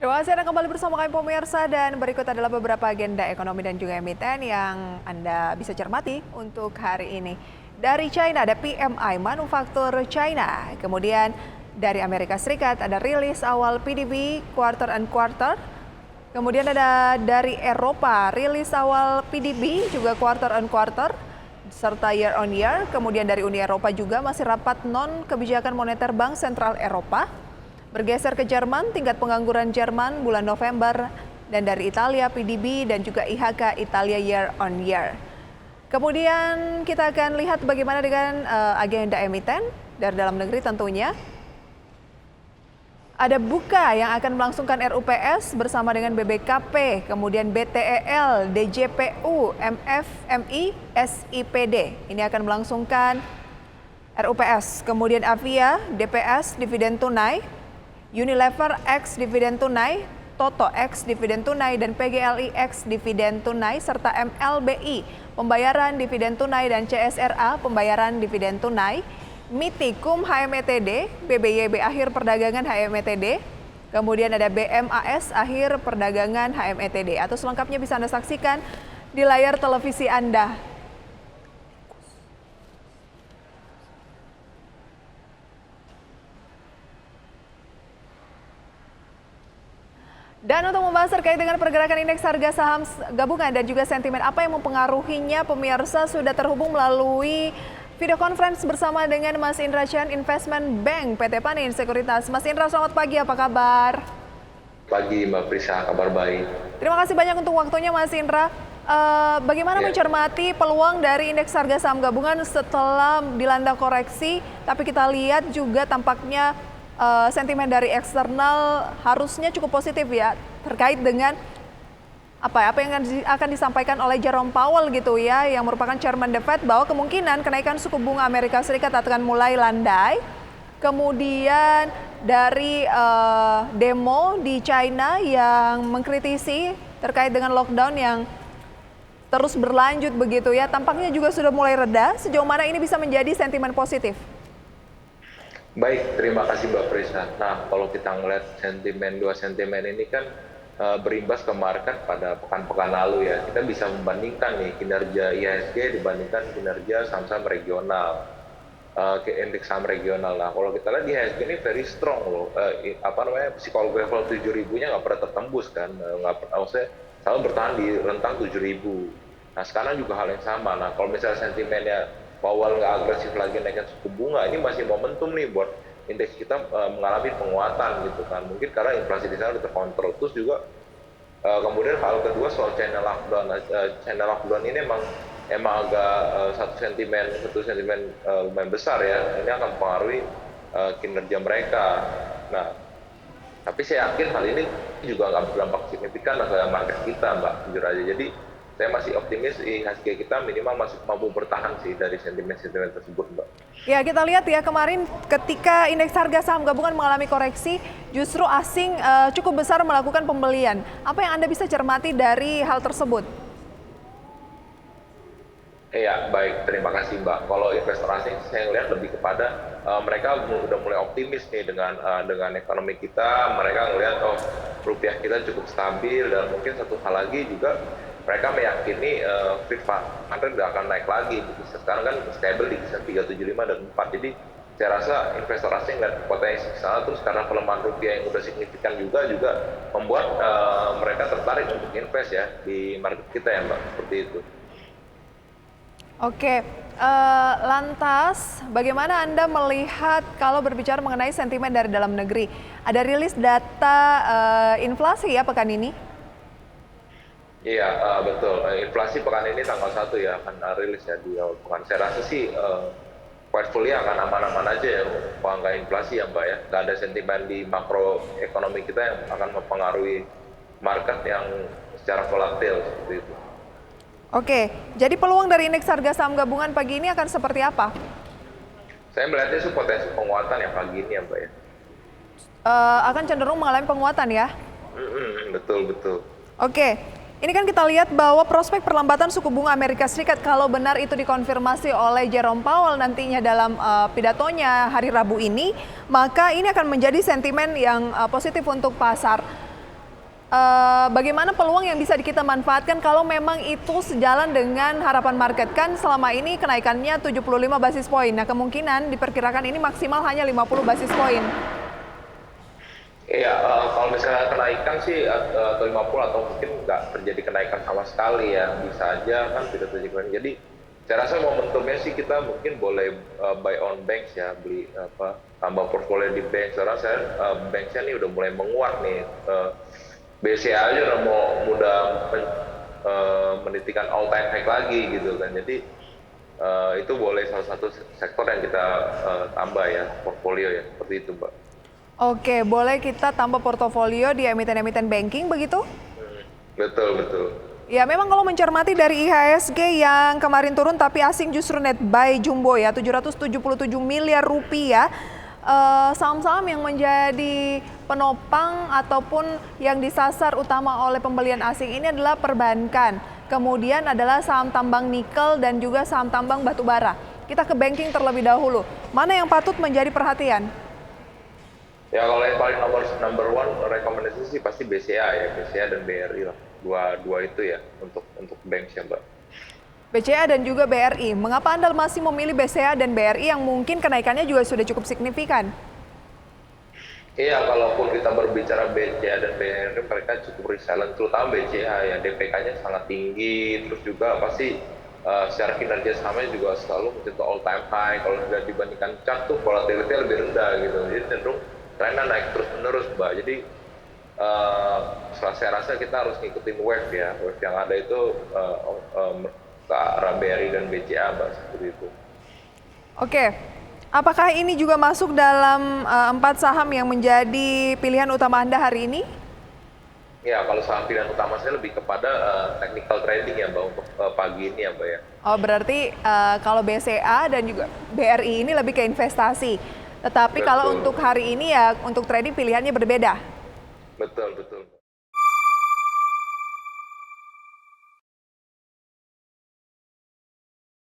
Terima kasih Anda kembali bersama kami pemirsa dan berikut adalah beberapa agenda ekonomi dan juga emiten yang Anda bisa cermati untuk hari ini. Dari China ada PMI Manufaktur China, kemudian dari Amerika Serikat ada rilis awal PDB quarter on quarter, kemudian ada dari Eropa rilis awal PDB juga quarter on quarter, serta year on year, kemudian dari Uni Eropa juga masih rapat non kebijakan moneter Bank Sentral Eropa. Bergeser ke Jerman, tingkat pengangguran Jerman bulan November, dan dari Italia PDB dan juga IHK Italia year on year. Kemudian kita akan lihat bagaimana dengan agenda emiten dari dalam negeri tentunya. Ada Buka yang akan melangsungkan RUPS bersama dengan BBKP, kemudian BTEL, DJPU, MFMI, SIPD. Ini akan melangsungkan RUPS, kemudian Avia, DPS, dividen tunai, Unilever X dividen tunai, Toto X dividen tunai, dan PGLI X dividen tunai, serta MLBI pembayaran dividen tunai dan CSRA pembayaran dividen tunai, MITI KUM HMETD, BBYB akhir perdagangan HMETD, kemudian ada BMAS akhir perdagangan HMETD. Atau selengkapnya bisa Anda saksikan di layar televisi Anda. Dan untuk membahas terkait dengan pergerakan indeks harga saham gabungan dan juga sentimen apa yang mempengaruhinya, pemirsa sudah terhubung melalui video conference bersama dengan Mas Indra Chan, Investment Bank PT Panin Sekuritas. Mas Indra, selamat pagi, apa kabar? Pagi Mbak Prisa, kabar baik. Terima kasih banyak untuk waktunya Mas Indra. Bagaimana mencermati peluang dari indeks harga saham gabungan setelah dilanda koreksi, tapi kita lihat juga tampaknya sentimen dari eksternal harusnya cukup positif ya terkait dengan apa yang akan disampaikan oleh Jerome Powell gitu ya, yang merupakan Chairman The Fed, bahwa kemungkinan kenaikan suku bunga Amerika Serikat akan mulai landai. Kemudian dari demo di China yang mengkritisi terkait dengan lockdown yang terus berlanjut begitu ya, tampaknya juga sudah mulai reda. Sejauh mana ini bisa menjadi sentimen positif? Baik, terima kasih Mbak Prisa. Nah, kalau kita ngeliat dua sentimen ini kan berimbas ke market pada pekan-pekan lalu ya. Kita bisa membandingkan nih kinerja IHSG dibandingkan kinerja saham-saham regional, indeks saham regional. Nah, kalau kita lihat IHSG ini very strong loh. Psikolog level 7.000-nya nggak pernah tertembus kan. Maksudnya selalu bertahan di rentang 7.000. Nah, sekarang juga hal yang sama. Nah, kalau misalnya sentimennya Powell nggak agresif lagi naikkan suku bunga, ini masih momentum nih buat indeks kita mengalami penguatan gitu kan. Mungkin karena inflasi di sana udah terkontrol. Terus juga kemudian hal kedua soal China lockdown. China lockdown ini emang agak satu sentimen lumayan besar ya. Ini akan mempengaruhi kinerja mereka. Nah, tapi saya yakin hal ini juga nggak berdampak signifikan ke market kita, Mbak, jujur aja. Jadi saya masih optimis IHSG kita minimal masih mampu bertahan sih dari sentimen-sentimen tersebut, Mbak. Ya, kita lihat ya kemarin ketika indeks harga saham gabungan mengalami koreksi, justru asing cukup besar melakukan pembelian. Apa yang Anda bisa cermati dari hal tersebut? Iya, baik. Terima kasih, Mbak. Kalau investor asing, saya lihat lebih kepada mereka udah mulai optimis nih dengan ekonomi kita. Mereka ngelihat rupiah kita cukup stabil, dan mungkin satu hal lagi juga mereka meyakini Fed udah akan naik lagi. Sekarang kan stable di kisaran 375 dan 4. Jadi saya rasa investor asing lihat potensi sana, terus karena pelemahan rupiah yang udah signifikan juga membuat mereka tertarik untuk invest ya di market kita ya, Mbak, seperti itu. Oke, lantas bagaimana Anda melihat kalau berbicara mengenai sentimen dari dalam negeri? Ada rilis data inflasi ya pekan ini? Iya, betul. Inflasi pekan ini tanggal 1 ya akan rilis ya di awal pekan. Saya rasa sih portfolio akan aman-aman aja ya angka inflasi ya, Mbak ya. Nggak ada sentimen di makro ekonomi kita yang akan mempengaruhi market yang secara volatil seperti itu. Oke, jadi peluang dari indeks harga saham gabungan pagi ini akan seperti apa? Saya melihatnya itu potensi penguatan ya pagi ini ya, Mbak ya. Akan cenderung mengalami penguatan ya? Betul. Oke. Ini kan kita lihat bahwa prospek perlambatan suku bunga Amerika Serikat kalau benar itu dikonfirmasi oleh Jerome Powell nantinya dalam pidatonya hari Rabu ini, maka ini akan menjadi sentimen yang positif untuk pasar. bagaimana peluang yang bisa kita manfaatkan kalau memang itu sejalan dengan harapan market? Kan selama ini kenaikannya 75 basis poin. Nah, kemungkinan diperkirakan ini maksimal hanya 50 basis poin. Iya, kalau misalnya kenaikan sih atau 50 atau mungkin nggak terjadi kenaikan sama sekali ya, bisa aja kan tidak terjadi kenaikan. Jadi saya rasa momentumnya sih kita mungkin boleh buy on banks ya, beli tambah portfolio di bank. Karena saya banksnya nih udah mulai menguat nih. BCA aja udah menitikan all time high lagi gitu kan. Jadi itu boleh salah satu sektor yang kita tambah ya portfolio ya, seperti itu Mbak. Oke, boleh kita tambah portofolio di emiten-emiten banking begitu? Betul, betul. Ya, memang kalau mencermati dari IHSG yang kemarin turun tapi asing justru net buy jumbo ya, 777 miliar rupiah. Saham-saham yang menjadi penopang ataupun yang disasar utama oleh pembelian asing ini adalah perbankan. Kemudian adalah saham tambang nikel dan juga saham tambang batu bara. Kita ke banking terlebih dahulu. Mana yang patut menjadi perhatian? Ya kalau yang paling number one rekomendasi sih pasti BCA ya, BCA dan BRI lah. Dua itu ya untuk bank ya Mbak. BCA dan juga BRI. Mengapa Anda masih memilih BCA dan BRI yang mungkin kenaikannya juga sudah cukup signifikan? Iya, kalaupun kita berbicara BCA dan BRI mereka cukup resilient, terutama BCA ya DPK-nya sangat tinggi, terus juga pasti secara kinerja sahamnya juga selalu menyentuh all time high. Kalau sudah dibandingkan chart tuh volatility lebih rendah gitu, jadi cenderung trennya naik terus menerus Mbak. Jadi saya rasa kita harus ngikutin wave ya, wave yang ada itu ke arah BRI dan BCA Mbak, seperti itu. Oke, apakah ini juga masuk dalam 4 saham yang menjadi pilihan utama Anda hari ini? Ya, kalau saham pilihan utama saya lebih kepada technical trading ya Mbak untuk pagi ini ya Mbak ya. Oh, berarti kalau BCA dan juga BRI ini lebih ke investasi. Tetapi Betul. kalau untuk hari ini ya untuk trading pilihannya berbeda. Betul, betul.